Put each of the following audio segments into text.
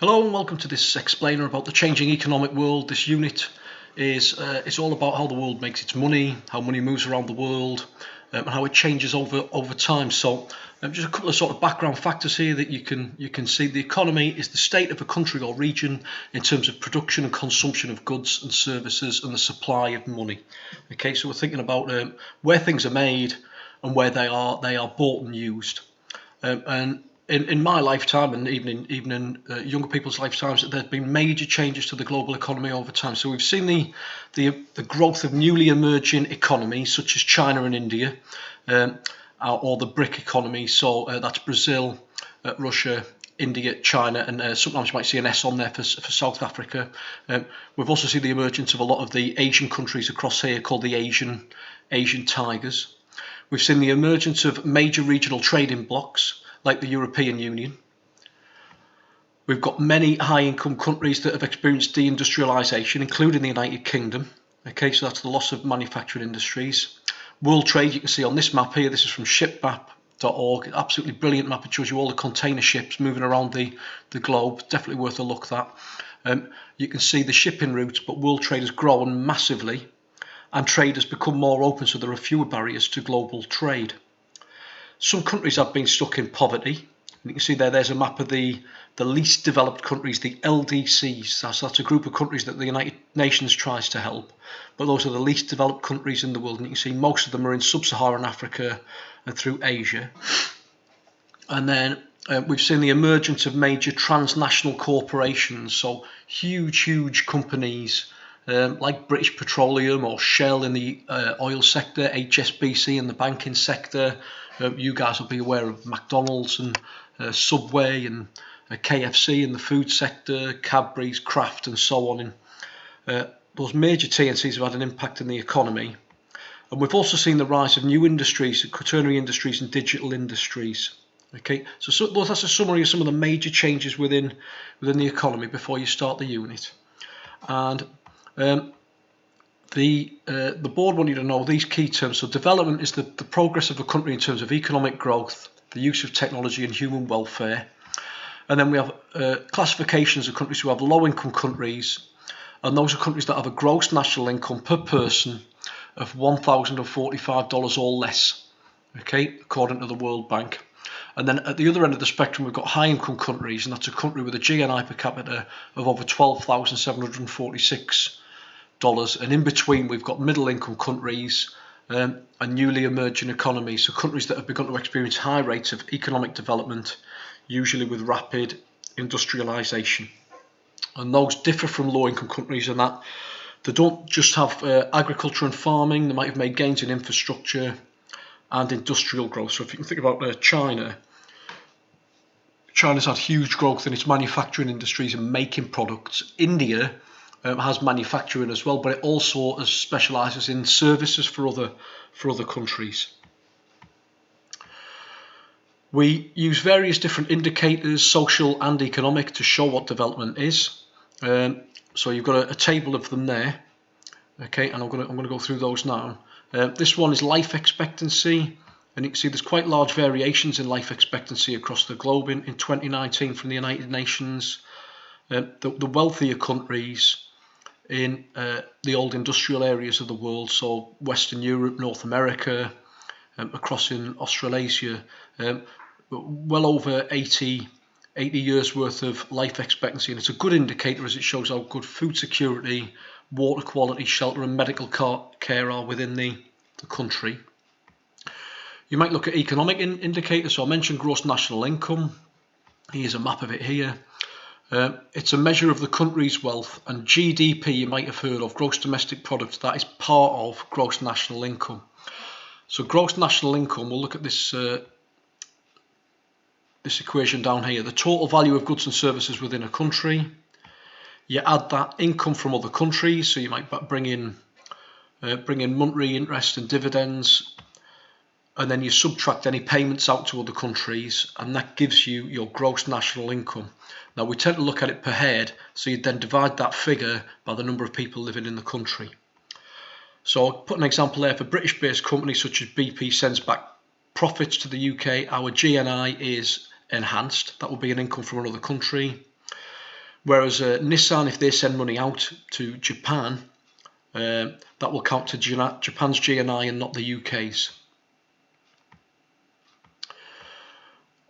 Hello and welcome to this explainer about the changing economic world. This unit is it's all about how the world makes its money, how money moves around the world, and how it changes over time. So, just a couple of sort of background factors here that you can see. The economy is the state of a country or region in terms of production and consumption of goods and services and the supply of money. Okay, so we're thinking about where things are made and where they are bought and used. And in my lifetime, and even in younger people's lifetimes, there's been major changes to the global economy over time. So we've seen the growth of newly emerging economies such as China and India, or the BRIC economy. So that's Brazil, Russia, India, China, and sometimes you might see an S on there for South Africa. We've also seen the emergence of a lot of the Asian countries across here called the Asian tigers. We've seen the emergence of major regional trading blocs like the European Union. We've got many high-income countries that have experienced deindustrialisation, including the United Kingdom. Okay, so that's the loss of manufacturing industries. World trade, you can see on this map here, this is from shipmap.org, absolutely brilliant map. It shows you all the container ships moving around the globe, definitely worth a look at that. You can see the shipping routes, but world trade has grown massively and trade has become more open, so there are fewer barriers to global trade. Some countries have been stuck in poverty. You can see there's a map of the least developed countries, the LDCs. That's a group of countries that the United Nations tries to help. But those are the least developed countries in the world. And you can see most of them are in sub-Saharan Africa and through Asia. And then we've seen the emergence of major transnational corporations. So huge companies like British Petroleum or Shell in the oil sector, HSBC in the banking sector. You guys will be aware of McDonald's and Subway and KFC in the food sector, Cadbury's, Kraft and so on. And those major TNCs have had an impact in the economy. And we've also seen the rise of new industries, quaternary industries and digital industries. Okay, so that's a summary of some of the major changes within the economy before you start the unit. And the board want you to know these key terms. So development is the progress of a country in terms of economic growth, the use of technology and human welfare. And then we have classifications of countries. We have low-income countries, and those are countries that have a gross national income per person of $1,045 or less, okay, according to the World Bank. And then at the other end of the spectrum, we've got high-income countries, and that's a country with a GNI per capita of over $12,746. And in between, we've got middle-income countries and newly emerging economies, so countries that have begun to experience high rates of economic development, usually with rapid industrialisation. And those differ from low-income countries in that they don't just have agriculture and farming, they might have made gains in infrastructure and industrial growth. So if you can think about China's had huge growth in its manufacturing industries and making products. India has manufacturing as well, but it also specialises in services for other countries. We use various different indicators, social and economic, to show what development is. So you've got a table of them there, okay, and I'm going to go through those now. This one is life expectancy, and you can see there's quite large variations in life expectancy across the globe in 2019 from the United Nations. The wealthier countries in the old industrial areas of the world, so Western Europe, North America, across in Australasia, well over 80 years worth of life expectancy, and it's a good indicator as it shows how good food security, water quality, shelter and medical care are within the country. You might look at economic indicators. So I mentioned gross national income. Here's a map of it here. It's a measure of the country's wealth, and GDP you might have heard of, gross domestic product, that is part of gross national income. So gross national income, we'll look at this this equation down here, the total value of goods and services within a country. You add that income from other countries, so you might bring in monetary interest and dividends, and then you subtract any payments out to other countries, and that gives you your gross national income. Now we tend to look at it per head, so you then divide that figure by the number of people living in the country. So I'll put an example there. For British-based companies such as BP sends back profits to the UK, our GNI is enhanced. That will be an income from another country. Whereas Nissan, if they send money out to Japan, that will count to Japan's GNI and not the UK's.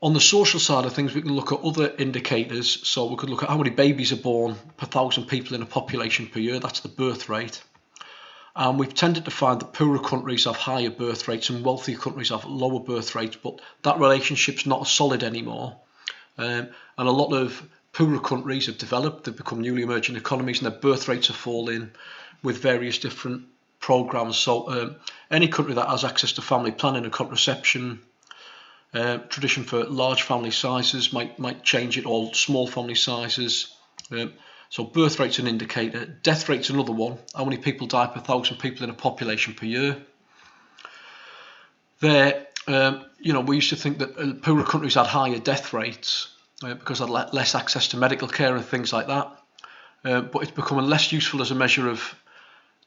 On the social side of things, we can look at other indicators. So we could look at how many babies are born per 1,000 people in a population per year. That's the birth rate. And we've tended to find that poorer countries have higher birth rates and wealthier countries have lower birth rates, but that relationship's not as solid anymore. And a lot of poorer countries have developed, they've become newly emerging economies, and their birth rates are falling with various different programs. So any country that has access to family planning and contraception, tradition for large family sizes might change it, or small family sizes. So birth rate's an indicator. Death rate's another one. How many people die per 1,000 people in a population per year? We used to think that poorer countries had higher death rates because they had less access to medical care and things like that. But it's becoming less useful as a measure of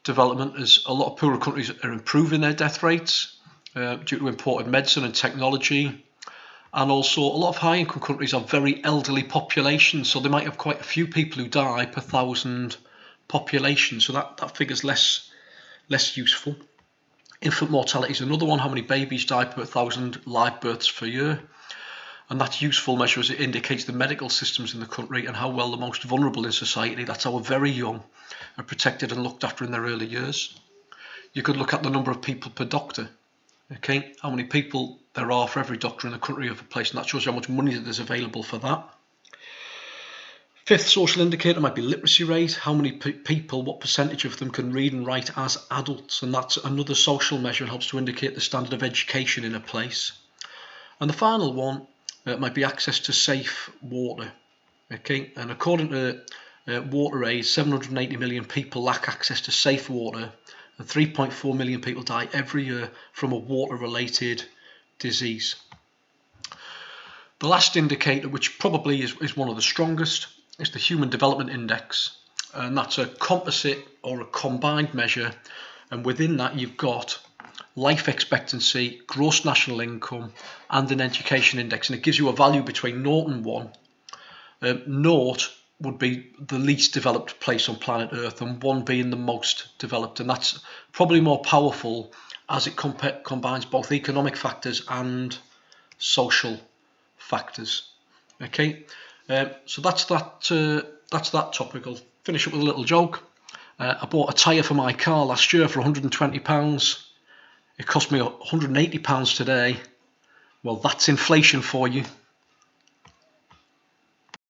development, as a lot of poorer countries are improving their death rates due to imported medicine and technology. And also, a lot of high-income countries have very elderly populations, so they might have quite a few people who die per 1,000 population. So that figure's less useful. Infant mortality is another one. How many babies die per 1,000 live births per year? And that's useful measure as it indicates the medical systems in the country and how well the most vulnerable in society, that's our very young, are protected and looked after in their early years. You could look at the number of people per doctor. Okay, how many people there are for every doctor in the country of a place, and that shows you how much money that is available for that. Fifth social indicator might be literacy rate. How many people, what percentage of them can read and write as adults, and that's another social measure and helps to indicate the standard of education in a place. And the final one might be access to safe water. Okay, and according to WaterAid, 780 million people lack access to safe water, and 3.4 million people die every year from a water-related disease. The last indicator, which probably is one of the strongest, is the Human Development Index, and that's a composite or a combined measure, and within that you've got life expectancy, gross national income, and an education index, and it gives you a value between 0 and 1. 0 would be the least developed place on planet Earth, and 1 being the most developed, and that's probably more powerful as it combines both economic factors and social factors. Okay, so that's that topic. I'll finish up with a little joke. I bought a tyre for my car last year for £120. It cost me £180 today. Well, that's inflation for you.